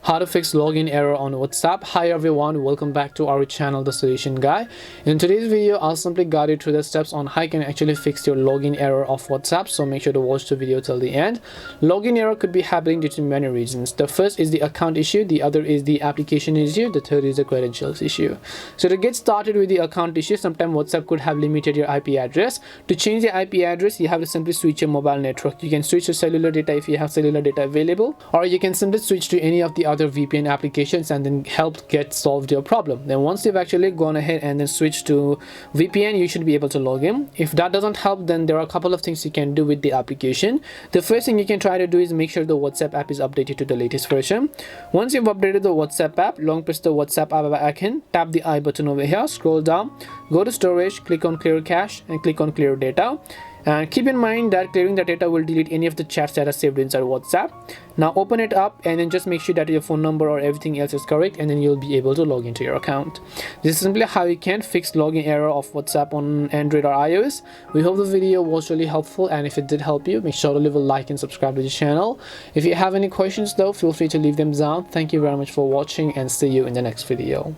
how to fix login error on WhatsApp. Hi everyone, welcome back to our channel, The Solution Guy. In today's video, I'll simply guide you through the steps on how you can actually fix your login error of WhatsApp, so make sure to watch the video till the end. Login error could be happening due to many reasons. The first is the account issue, the other is the application issue, the third is the credentials issue. So to get started with the account issue, sometimes WhatsApp could have limited your IP address. To change the IP address, you have to simply switch your mobile network. You can switch to cellular data if you have cellular data available, or you can simply switch to any of the other VPN applications and then help get solved your problem. Then once you've actually gone ahead and then switched to VPN, you should be able to log in. If that doesn't help, then there are a couple of things you can do with the application. The first thing you can try to do is make sure the WhatsApp app is updated to the latest version. Once you've updated the WhatsApp app, long press the WhatsApp app icon, tap the I button over here, scroll down, go to storage, click on clear cache and click on clear data. And keep in mind that clearing the data will delete any of the chats that are saved inside WhatsApp. Now open it up and then just make sure that your phone number or everything else is correct, and then you'll be able to log into your account. This is simply how you can fix login error of WhatsApp on Android or iOS. We hope the video was really helpful, and if it did help you, make sure to leave a like and subscribe to the channel. If you have any questions though, feel free to leave them down. Thank you very much for watching and see you in the next video.